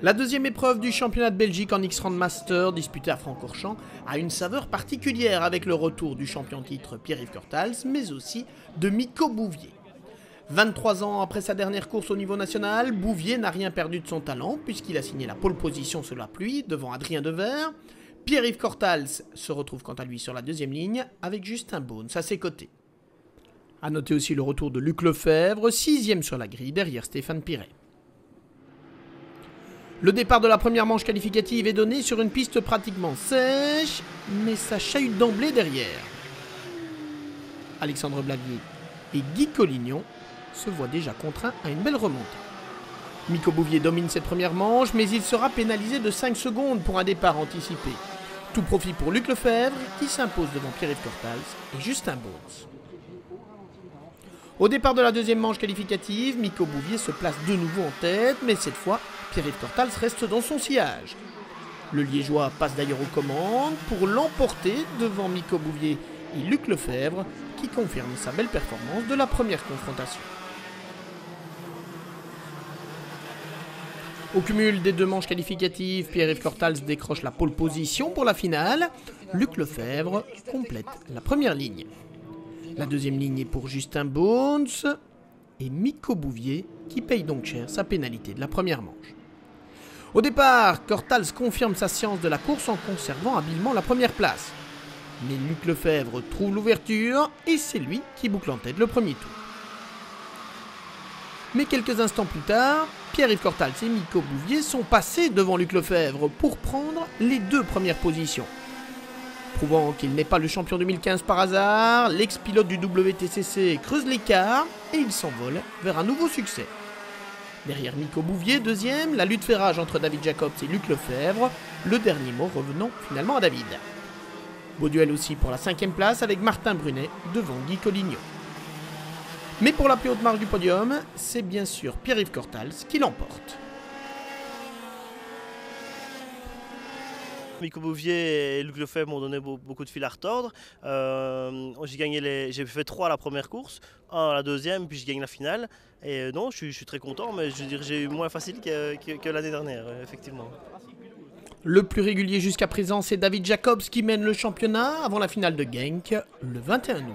La deuxième épreuve du championnat de Belgique en X-Rand Master, disputée à Francorchamps, a une saveur particulière avec le retour du champion titre Pierre-Yves Cortals, mais aussi de Miko Bouvier. 23 ans après sa dernière course au niveau national, Bouvier n'a rien perdu de son talent puisqu'il a signé la pole position sous la pluie devant Adrien Devers. Pierre-Yves Cortals se retrouve quant à lui sur la deuxième ligne avec Justin Bones à ses côtés. A noter aussi le retour de Luc Lefebvre, 6e sur la grille derrière Stéphane Piret. Le départ de la première manche qualificative est donné sur une piste pratiquement sèche, mais ça chahute d'emblée derrière. Alexandre Blavier et Guy Collignon se voient déjà contraints à une belle remontée. Miko Bouvier domine cette première manche, mais il sera pénalisé de 5 secondes pour un départ anticipé. Tout profit pour Luc Lefebvre, qui s'impose devant Pierre-Yves Cortals et Justin Bones. Au départ de la deuxième manche qualificative, Miko Bouvier se place de nouveau en tête, mais cette fois, Pierre-Yves Cortals reste dans son sillage. Le Liégeois passe d'ailleurs aux commandes pour l'emporter devant Miko Bouvier et Luc Lefebvre, qui confirme sa belle performance de la première confrontation. Au cumul des deux manches qualificatives, Pierre-Yves Cortals décroche la pole position pour la finale. Luc Lefebvre complète la première ligne. La deuxième ligne est pour Justin Bones et Miko Bouvier qui paye donc cher sa pénalité de la première manche. Au départ, Cortals confirme sa science de la course en conservant habilement la première place. Mais Luc Lefebvre trouve l'ouverture et c'est lui qui boucle en tête le premier tour. Mais quelques instants plus tard, Pierre-Yves Cortals et Miko Bouvier sont passés devant Luc Lefebvre pour prendre les deux premières positions. Prouvant qu'il n'est pas le champion 2015 par hasard, l'ex-pilote du WTCC creuse l'écart et il s'envole vers un nouveau succès. Derrière Miko Bouvier, deuxième, la lutte fait rage entre David Jacobs et Luc Lefebvre, le dernier mot revenant finalement à David. Beau duel aussi pour la 5e place avec Martin Brunet devant Guy Collignon. Mais pour la plus haute marge du podium, c'est bien sûr Pierre-Yves Cortals qui l'emporte. Miko Bouvier et Luc Lefebvre m'ont donné beaucoup de fil à retordre. J'ai fait 3 à la première course, 1 à la deuxième, puis je gagne la finale. Et non, je suis très content, mais je veux dire, j'ai eu moins facile que l'année dernière, effectivement. Le plus régulier jusqu'à présent, c'est David Jacobs qui mène le championnat avant la finale de Genk le 21 août.